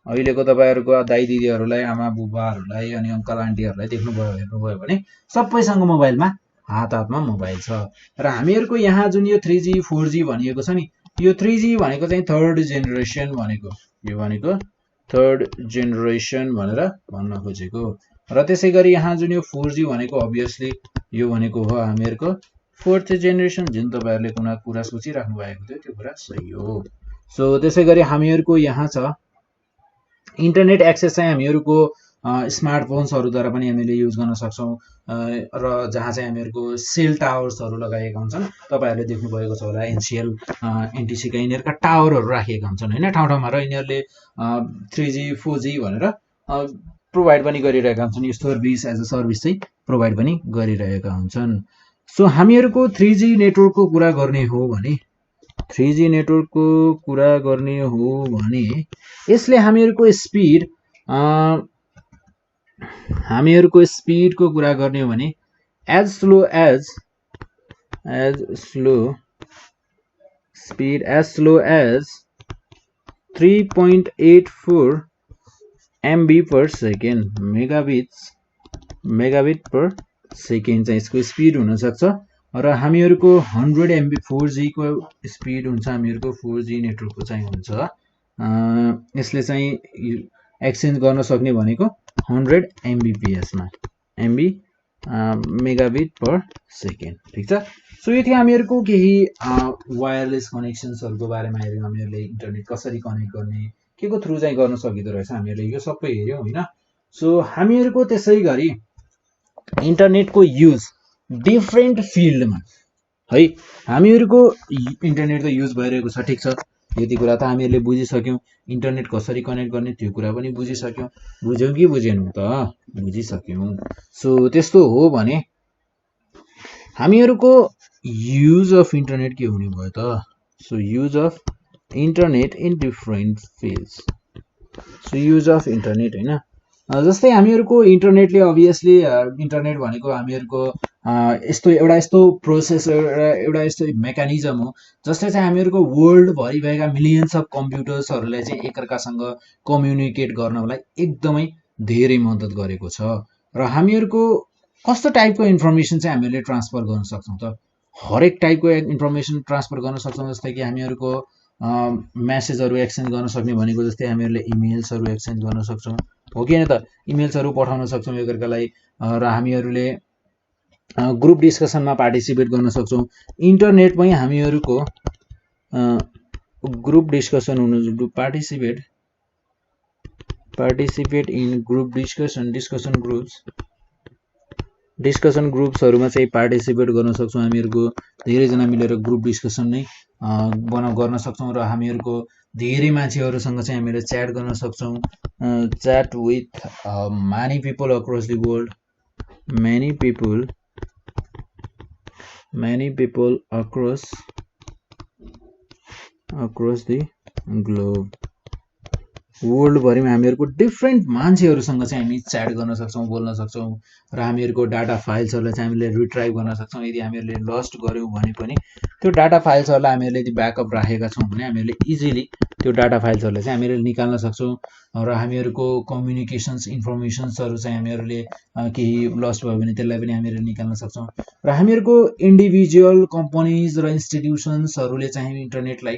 Speaker 1: अहिलेको तपाईँहरूको दाइ दिदीहरूलाई, आमा बुबाहरूलाई अनि अङ्कल आन्टीहरूलाई हेर्नुभयो भने सबैसँग मोबाइलमा हातमा मोबाइल छ। र हामीहरूको यहाँ जुन यो 3G 4G भनिएको छ नि, यो 3G भनेको चाहिँ थर्ड जेनेरेसन भनेर भन्न खोजेको। र त्यसै गरी यहाँ जुन यो 4G भनेको अभियसली यो भनेको हो हामीहरूको फोर्थ जेनेरेसन, जुन तपाईँहरूले कुरा सोचिराख्नु भएको थियो त्यो कुरा सही हो। सो त्यसै गरी हामीहरूको यहाँ छ इन्टरनेट एक्सेस चाहिँ हामीहरूको स्मार्टफोन्सहरूद्वारा पनि हामीले युज गर्न सक्छौँ। र जहाँ चाहिँ हामीहरूको सेल टावर्सहरू लगाएका हुन्छन्, तपाईँहरूले देख्नुभएको छ होला एनसिएल एनटिसीका यिनीहरूका टावरहरू राखिएका हुन्छन् होइन ठाउँ ठाउँमा, र यिनीहरूले 3G 4G भनेर प्रोभाइड पनि गरिरहेका हुन्छन्। यो सर्भिस एज अ सर्भिस चाहिँ प्रोभाइड पनि गरिरहेका हुन्छन्। सो हामीहरूको 3G नेटवर्कको कुरा गर्ने हो भने यसले हामीहरूको स्पिड हामीहरुको स्पिडको कुरा गर्ने हो भने as slow as 3.84 MB per second megabit per second चाहिँ यसको स्पिड हुन सक्छ र हामीहरुको 100 MB 4G को स्पिड हुन्छ हामीहरुको 4G नेटवर्कको चाहिँ हुन्छ यसले चाहिँ एक्सचेन्ज गर्न सक्ने भनेको 100 Mbps मा मेगाबिट पर सेकेन्ड ठीक छ सो यो थियो हामीहरुको केही वायरलेस कनेक्सन्सहरुको बारेमा हेर्यौं हामीहरुले इन्टरनेट कसरी कनेक्ट गर्ने केको थ्रु चाहिँ गर्न सकिदो रहेछ हामीहरुले यो सबै हेर्यौं हैन सो हामीहरुको त्यसैगरी इन्टरनेटको युज डिफरेन्ट फिल्डमा है हामीहरुको इन्टरनेट त युज भइरहेको छ ठीक छ यति कुरा त हामीहरुले बुझिसक्यौं इन्टरनेट कसरी कनेक्ट गर्ने त्यो कुरा पनि बुझिसक्यौं बुझ्यौं कि बुझेनौं त बुझिसक्यौं सो त्यस्तो हो भने हामीहरुको युज अफ इन्टरनेट के हुने भयो त so use of internet in different fields so use of internet हैन जस्तै हामीहरुको इन्टरनेटले अभियसली इन्टरनेट भनेको हामीहरुको यस्तो प्रोसेसर एउटा यस्तो मेकानिजम हो जसले चाहिँ हामीहरुको वर्ल्ड भरि भएका मिलियन्स अफ कम्प्युटर्सहरुलाई चाहिँ एकअर्कासँग कम्युनिकेट गर्नलाई एकदमै धेरै मद्दत गरेको छ र हामीहरुको कस्तो टाइपको इन्फर्मेसन चाहिँ हामीले ट्रान्सफर गर्न सक्छौं त हरेक टाइपको इन्फर्मेसन ट्रान्सफर गर्न सक्छौं जस्तै कि हामीहरुको मेसेजहरु एक्सचेन्ज गर्न सक्ने भनेको जस्तै हामीहरुले इमेल्सहरु एक्सचेन्ज गर्न सक्छौं हो कि हैन त इमेल्सहरु पठाउन सक्छौं एकअर्कालाई र हामीहरुले ग्रुप डिस्कसनमा पार्टिसिपेट गर्न सक्छौं इन्टरनेटमै हामीहरुको ग्रुप डिस्कसन हुनु पार्टिसिपेट इन ग्रुप डिस्कसन ग्रुप्सहरुमा चाहिँ पार्टिसिपेट गर्न सक्छौं हामीहरुको धेरै जना मिलेर ग्रुप डिस्कसन नै गर्न सक्छौं र हामीहरुको धेरै मान्छेहरुसँग चाहिँ हामीले च्याट गर्न सक्छौं chat with many people across the world many people across the globe world भरिमा हामीहरुको डिफरेन्ट मान्छेहरुसँग चाहिँ हामी च्याट गर्न सक्छौं बोल्न सक्छौं र हामीहरुको डाटा फाइल्सहरुलाई चाहिँ हामीले रिट्राइभ गर्न सक्छौं यदि हामीहरुले लस्ट गर्यौं भने पनि त्यो डाटा फाइल्सहरुलाई हामीहरुले यदि ब्याकअप राखेका छौं भने हामीहरुले इजिली त्यो डाटा फाइल्सहरुलाई चाहिँ हामीले निकाल्न सक्छौं र हामीहरुको कम्युनिकेशन्स इन्फर्मेशन्सहरु चाहिँ हामीहरुले केही लस्ट भयो भने त्यसलाई पनि हामीहरुले निकाल्न सक्छौं र हामीहरुको इन्डिभिजुअल कम्पनीज र इन्स्टिट्युसन्सहरुले चाहिँ इन्टरनेटलाई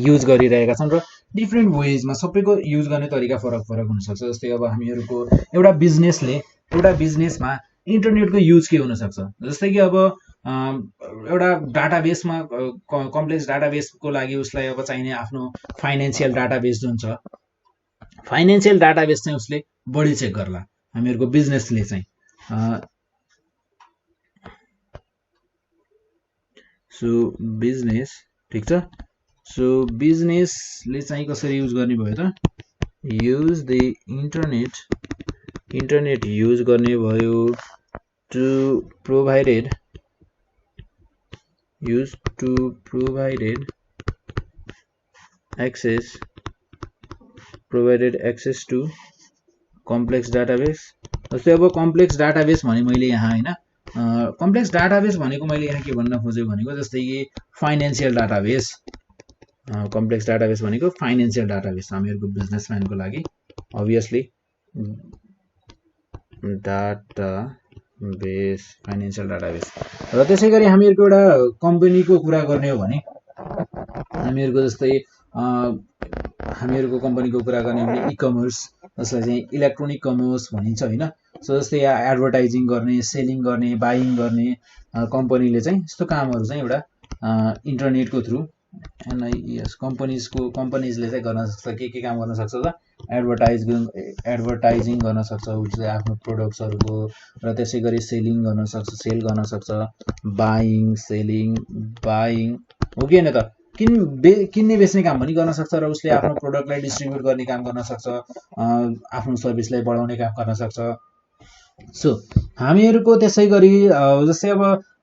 Speaker 1: युज गरिरहेका छन् र डिफरेन्ट वेजमा सबैको युज गर्ने तरिका फरक हुन सक्छ जस्तै अब हामीहरुको एउटा बिजनेसमा इन्टरनेटको युज के हुन सक्छ जस्तै कि अब एउटा डाटाबेसमा कम्प्लेक्स डाटाबेसको लागि उसलाई अब चाहिने आफ्नो फाइनान्शियल डाटाबेस जुन छ फाइनान्शियल डाटाबेस चाहिँ उसले बढी चेक गर्ला हामीहरुको बिजनेसले चाहिँ सो बिजनेस ठीक छ सो बिजनेसले चाहिँ कसरी युज गर्ने भयो त युज द इन्टरनेट युज गर्ने भयो to provided access to complex database जस्तै अब कम्प्लेक्स डाटाबेस भने मैले यहाँ हैन कम्प्लेक्स डाटाबेस भनेको मैले यहाँ के भन्न खोजेको भनेको जस्तै कि फाइनान्शियल डाटाबेस कम्प्लेक्स डाटाबेस भनेको फाइनान्शियल डाटाबेस हामीहरुको बिजनेसम्यानको लागि अभियसली डाटाबेस फाइनान्शियल डाटाबेस र त्यसैगरी हामीहरुको एउटा कम्पनीको कुरा गर्ने हो भने हामीहरुको जस्तै हामीहरुको कम्पनीको कुरा गर्ने हो भने ई-कमर्स जसलाई चाहिँ इलेक्ट्रोनिक कमर्स भनिन्छ हैन सो जस्तै एडभर्टाइजिङ गर्ने सेलिङ गर्ने बाइङ गर्ने कम्पनीले चाहिँ यस्तो कामहरु चाहिँ एउटा इन्टरनेटको थ्रु NIES कम्पनीजले चाहिँ गर्न सक्छ के काम गर्न सक्छ त एडभर्टाइजिङ गर्न सक्छ उसले आफ्नो प्रोडक्ट्सहरुको र त्यसैगरी सेल गर्न सक्छ बाइङ हो कि हैन त किन्ने बेच्ने काम पनि गर्न सक्छ र उसले आफ्नो प्रोडक्टलाई डिस्ट्रिब्युट गर्ने काम गर्न सक्छ आफ्नो सर्भिसलाई बढाउने काम गर्न सक्छ सो हामीहरुको त्यसैगरी जस्तै अब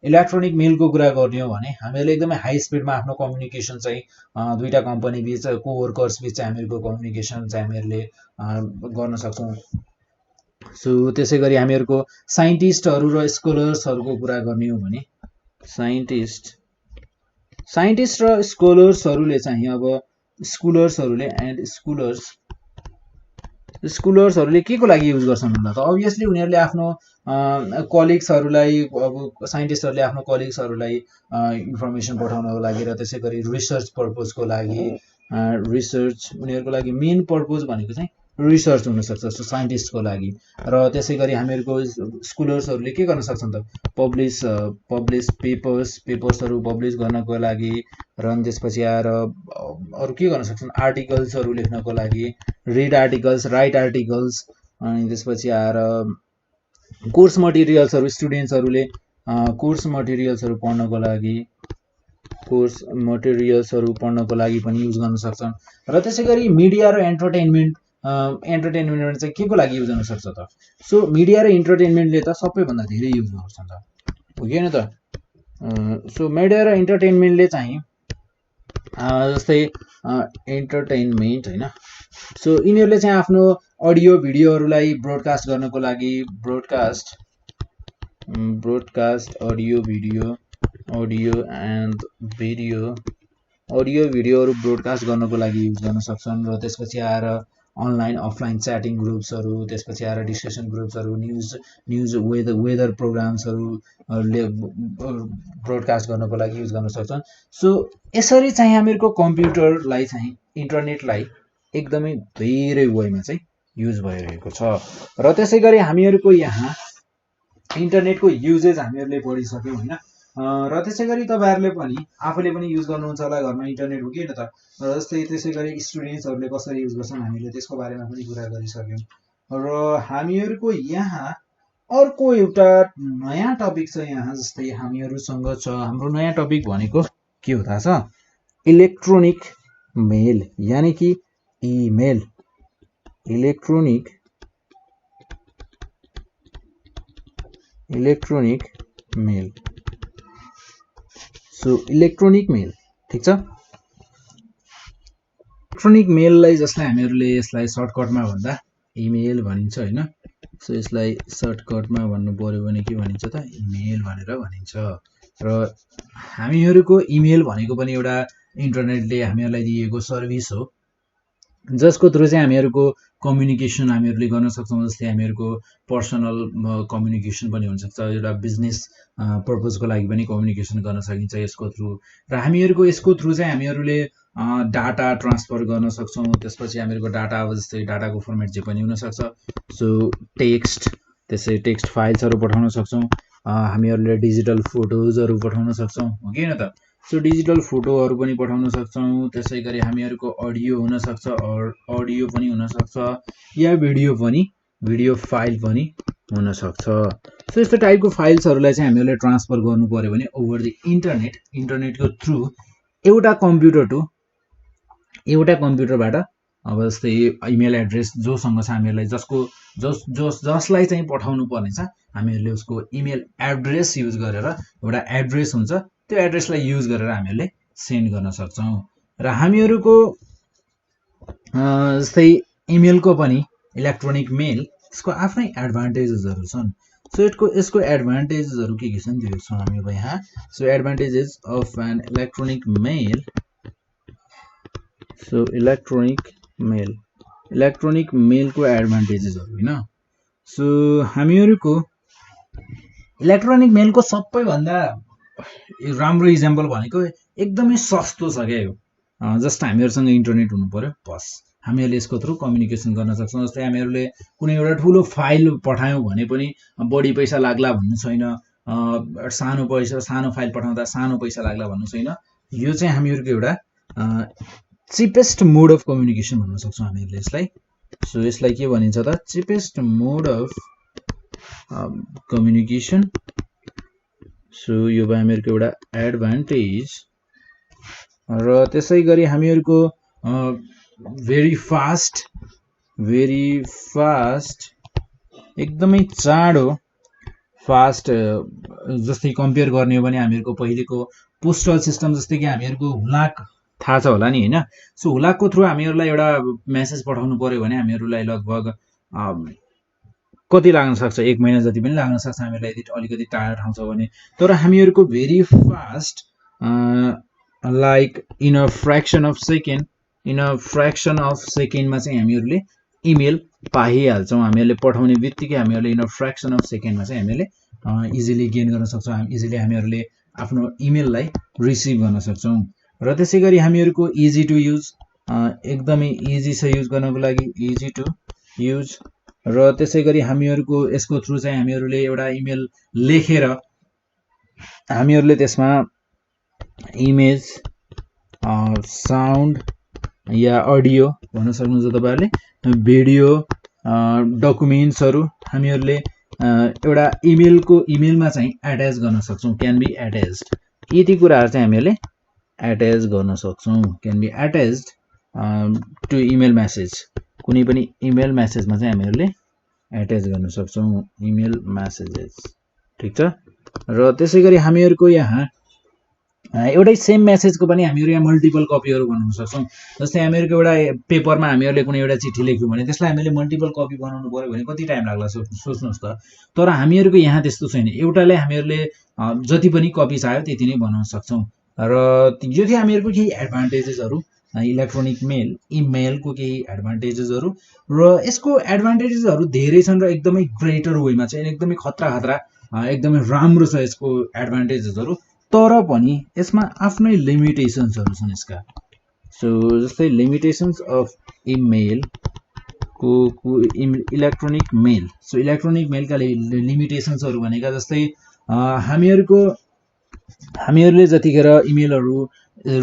Speaker 1: इलेक्ट्रोनिक मेलको कुरा गर्ने हो भने हामीहरुले एकदमै हाई स्पिडमा आफ्नो कम्युनिकेसन चाहिँ दुईटा कम्पनी बीच कोवर्कर्स बीच चाहिँ हामीहरुको कम्युनिकेसन चाहिँ हामीहरुले गर्न सक्छौं सो त्यसै गरी हामीहरूको साइन्टिस्टहरू र स्कलर्सहरूको कुरा गर्ने हो भने साइन्टिस्ट र स्कलर्सहरूले चाहिँ अब स्कुलर्सहरूले स्कुलर्सहरूले के को लागि युज गर्छन् भन्दा त अभियसली उनीहरूले आफ्नो कलिग्सहरूलाई अब साइन्टिस्टहरूले आफ्नो कलिग्सहरूलाई इन्फर्मेसन पठाउनको लागि र त्यसै गरी रिसर्च पर्पजको लागि रिसर्च उनीहरूको लागि मेन पर्पज भनेको चाहिँ रिसर्च हुनसक्छ साइन्टिस्टको लागि र त्यसै गरी हामीहरूको स्कुलर्सहरूले के गर्न सक्छन् त पब्लिस पेपर्सहरू पब्लिस गर्नको लागि र त्यसपछि आएर अरू के गर्न सक्छन् आर्टिकल्सहरू लेख्नको लागि रिड आर्टिकल्स राइट आर्टिकल्स अनि त्यसपछि आएर कोर्स मटेरियल्सहरू स्टुडेन्ट्सहरूले कोर्स मटेरियल्सहरू पढ्नको लागि पनि युज गर्न सक्छन् र त्यसै गरी मिडिया र एन्टरटेनमेन्ट चाहिँ के को लागि युज गर्न सक्छ त सो मिडिया र इन्टरटेनमेन्टले त सबैभन्दा धेरै युज गर्छ त हो कि होइन त सो मिडिया र इन्टरटेनमेन्टले चाहिँ जस्तै एन्टरटेनमेन्ट होइन सो यिनीहरूले चाहिँ आफ्नो अडियो भिडियोहरूलाई ब्रोडकास्ट गर्नको लागि ब्रोडकास्ट अडियो भिडियोहरू ब्रोडकास्ट गर्नको लागि युज गर्न सक्छन् र त्यसपछि आएर अनलाइन अफलाइन च्याटिङ ग्रुप्सहरू त्यसपछि आएर डिस्कसन ग्रुप्सहरू न्युज वेदर प्रोग्राम्सहरूले ब्रोडकास्ट गर्नको लागि युज गर्न सक्छन् सो यसरी चाहिँ हामीहरूको कम्प्युटरलाई चाहिँ इन्टरनेटलाई एकदमै धेरै वेमा चाहिँ युज भइरहेको छ र त्यसै गरी हामीहरूको यहाँ इन्टरनेटको युजेज हामीहरूले पढिसक्यौँ होइन र त्यसै गरी तपाईँहरूले पनि आफूले पनि युज गर्नुहुन्छ होला घरमा इन्टरनेट हो कि होइन त जस्तै त्यसै गरी स्टुडेन्ट्सहरूले कसरी युज गर्छन् हामीले त्यसको बारेमा पनि कुरा गरिसक्यौँ र हामीहरूको यहाँ अर्को एउटा नयाँ टपिक छ यहाँ जस्तै हामीहरूसँग छ हाम्रो नयाँ टपिक भनेको के हो थाहा छ इलेक्ट्रोनिक मेल यानि कि email electronic mail so electronic मेल ठिक छ इलेक्ट्रोनिक मेललाई जसलाई हामीहरूले यसलाई सर्टकटमा भन्दा इमेल भनिन्छ होइन सो यसलाई सर्टकटमा भन्नु पर्यो भने के भनिन्छ त इमेल भनेर भनिन्छ र हामीहरूको इमेल भनेको पनि एउटा इन्टरनेटले हामीहरूलाई दिएको सर्भिस हो जसको थ्रु चाहिँ हामीहरूको कम्युनिकेसन हामीहरूले गर्न सक्छौँ जस्तै हामीहरूको पर्सनल कम्युनिकेसन पनि हुनसक्छ एउटा बिजनेस पर्पजको लागि पनि कम्युनिकेसन गर्न सकिन्छ यसको थ्रु र हामीहरूको यसको थ्रु चाहिँ हामीहरूले डाटा ट्रान्सफर गर्न सक्छौँ त्यसपछि हामीहरूको डाटा अब जस्तै डाटाको फर्मेट जे पनि हुनसक्छ सो त्यसै टेक्स्ट फाइल्सहरू पठाउन सक्छौँ हामीहरूले डिजिटल फोटोजहरू पठाउन सक्छौँ हो कि होइन त सो डिजिटल फोटोहरू पनि पठाउन सक्छौँ त्यसै गरी हामीहरूको अडियो हुनसक्छ अडियो पनि हुनसक्छ या भिडियो फाइल पनि हुनसक्छ सो यस्तो टाइपको फाइल्सहरूलाई चाहिँ हामीहरूले ट्रान्सफर गर्नु पर्यो भने ओभर द इन्टरनेटको थ्रु एउटा कम्प्युटरबाट अब जस्तै इमेल एड्रेस जोसँग छ हामीहरूलाई जसलाई चाहिँ पठाउनु पर्ने छ हामीहरूले उसको इमेल एड्रेस युज गरेर एउटा एड्रेस हुन्छ त्यो एड्रेसलाई युज गरेर हामीहरूले सेन्ड गर्न सक्छौँ र हामीहरूको जस्तै इमेलको पनि इलेक्ट्रोनिक मेल यसको आफ्नै एडभान्टेजेसहरू छन् सो यसको एडभान्टेजेसहरू के छन् त्यो छौँ हामी अब यहाँ so advantages of an electronic mail so electronic मेलको एडभान्टेजेसहरू होइन सो हामीहरूको इलेक्ट्रोनिक मेलको सबैभन्दा राम्रो इक्जाम्पल भनेको एकदमै सस्तो छ क्या यो जस्ट हामीहरूसँग इन्टरनेट हुनु पर्यो बस हामीहरूले यसको थ्रु कम्युनिकेसन गर्न सक्छौँ जस्तै हामीहरूले कुनै एउटा ठुलो फाइल पठायौँ भने पनि बढी पैसा लाग्ला भन्नु छैन सानो फाइल पठाउँदा सानो पैसा लाग्ला भन्नु छैन यो चाहिँ हामीहरूको एउटा चिपेस्ट मोड अफ कम्युनिकेसन भन्न सक्छौँ हामीहरूले यसलाई सो यसलाई के भनिन्छ त cheapest mode of communication so यो भयो हामीहरूको एउटा एडभान्टेज र त्यसै गरी हामीहरूको भेरी फास्ट एकदमै चाँडो फास्ट जस्तै कम्पेयर गर्ने हो भने हामीहरूको पहिलेको पोस्टल सिस्टम जस्तै कि हामीहरूको हुलाक थाहा छ होला नि होइन सो हुलाकको थ्रु हामीहरूलाई एउटा मेसेज पठाउनु पर्यो भने हामीहरूलाई लगभग कति लाग्न सक्छ, 1 महिना जति पनि लाग्न सक्छ हामीहरूलाई यदि अलिकति टाढा ठाउँ छ भने। तर हामीहरूको very fast like in a fraction of सेकेन्डमा चाहिँ हामीहरूले इमेल पाइहाल्छौँ। हामीहरूले पठाउने बित्तिकै हामीहरूले इन अ फ्र्याक्सन अफ सेकेन्डमा चाहिँ हामीहरूले इजिली गेन गर्न सक्छौँ। इजिली हामीहरूले आफ्नो इमेललाई रिसिभ गर्न सक्छौँ। र त्यसै गरी हामीहरूको इजी टु युज, एकदमै इजी छ युज गर्नको लागि, इजी टु युज। र त्यसै गरी हामीहरूको यसको थ्रु चाहिँ हामीहरूले एउटा इमेल लेखेर हामीहरूले त्यसमा इमेज, साउन्ड या अडियो भन्न सक्नुहुन्छ तपाईहरुले, भिडियो, डकुमेन्ट्सहरु हामीहरूले एउटा इमेलमा चाहिँ एट्याच गर्न सक्छौं, क्यान बी एट्याच्ड। यति कुराहरु चाहिँ हामीहरूले एट्याच गर्न सक्छौं, can be attached to email message. कुनै पनि इमेल मेसेजमा चाहिँ हामीहरूले एट्याच गर्न सक्छौं इमेल मेसेजेस, ठीक छ। र त्यसै गरी हामीहरूको यहाँ एउटै सेम मेसेजको पनि हामीहरू यहाँ मल्टिपल कपीहरु बनाउन सक्छौं। जस्तै हामीहरूको एउटा पेपरमा हामीहरूले कुनै एउटा चिठी लेख्यौं भने त्यसलाई हामीले मल्टिपल कपी बनाउनु पर्यो भने कति टाइम लाग्ला सोच्नुस् त। तर हामीहरूको यहाँ त्यस्तो छैन, एउटाले हामीहरूले जति पनि कपी चाह्यो त्यति नै बनाउन सक्छौं। र यो चाहिँ हामीहरूको केही एडभान्टेजेसहरु, इलेक्ट्रोनिक मेल, इमेलको केही एडभान्टेजेसहरु। र यसको एडभान्टेजेसहरु धेरै छन् र एकदमै ग्रेटर वेमा चाहिँ एकदमै खतरा एकदमै राम्रो छ यसको एडभान्टेजेसहरु। तर पनि यसमा आफ्नै लिमिटेसन्सहरु छन् यसका। सो जस्तै लिमिटेसन्स अफ इमेल को इलेक्ट्रोनिक मेल। सो इलेक्ट्रोनिक मेलका लिमिटेसन्सहरु भनेका जस्तै हामीहरूले जतिखेर इमेलहरु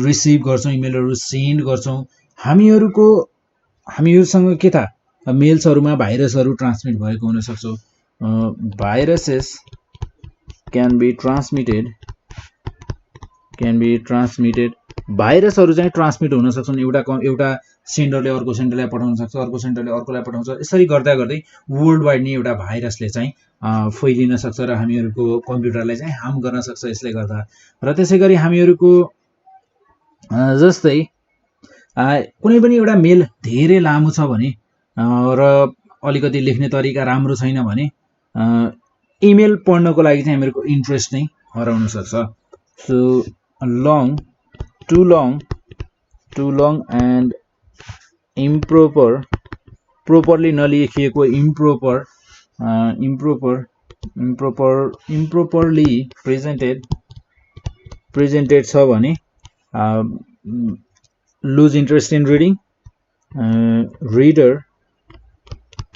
Speaker 1: रिसिभ गर्छौं, इमेलहरु सेन्ड गर्छौं, हामीहरूसँग के त मेल्सहरुमा भाइरसहरु ट्रान्समिट भएको हुन सक्छ। भाइरसेस can be transmitted, भाइरसहरु चाहिँ ट्रान्समिट हुन सक्छन्। एउटा सेन्डरले अर्को सेन्डरलाई पठाउन सक्छ, अर्को सेन्डरले अर्कोलाई पठाउँछ। यसरी गर्दा गर्दै वर्ल्ड वाइड नै एउटा भाइरसले चाहिँ फैलिन सक्छ र हामीहरूको कम्प्युटरलाई चाहिँ हार्म गर्न सक्छ यसले गर्दा। र त्यसै गरी हामीहरूको जस्तै कुनै पनि एउटा मेल धेरै लामो छ भने र अलिकति लेख्ने तरिका राम्रो छैन भने इमेल पढ्नको लागि चाहिँ हामीहरूको इन्ट्रेस्ट नै हराउन सक्छ। So too long and properly नलेखिएको इम्प्रोपरली प्रेजेन्टेड छ भने lose interest in reading,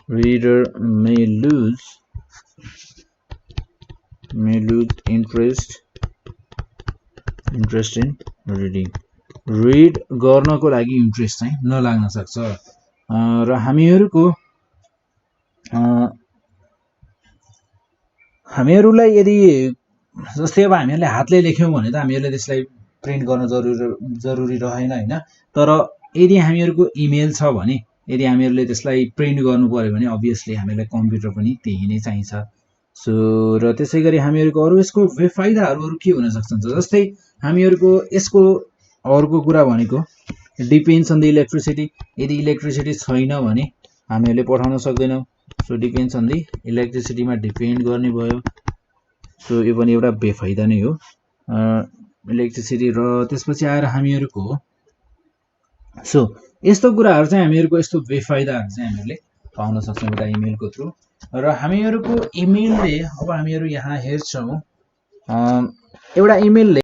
Speaker 1: reader may lose interest in reading। Read गर्नको लागि इन्ट्रेस्ट चाहिँ नलाग्न सक्छ। र हामीहरूलाई यदि जस्तै अब हामीहरूले हातले लेख्यौं भने त हामीहरूले त्यसलाई प्रिन्ट गर्न जरुरी रहेन हैन। तर यदि हामीहरूको इमेल छ भने यदि हामीहरूले त्यसलाई प्रिन्ट गर्नु पर्यो भने अभियसली हामीलाई कम्प्युटर पनि त्यही नै चाहिन्छ। सो र त्यसै गरी हामीहरूको अरु यसको फाइदाहरु के हुन सक्छन् जस्तै हामीहरूको यसको अर्को कुरा भनेको डिपेन्ड्स अन द इलेक्ट्रिसिटी। यदि इलेक्ट्रिसिटी छैन भने हामीहरूले पठाउन सक्दैनौं। सो डिपेन्ड्स अन द इलेक्ट्रिसिटीमा डिपेन्ड गर्ने भयो। सो यो पनि एउटा बेफाइदा नै हो इलेक्ट्रिसिटी। र त्यसपछि आएर हामीहरूको सो यस्तो कुराहरु चाहिँ हामीहरूको यस्तो बेफाइदाहरु चाहिँ हामीले पाउन सक्छौं एउटा इमेलको थ्रु। र हामीहरूको इमेलले अब हामीहरू यहाँ हेर्छौं एउटा इमेलले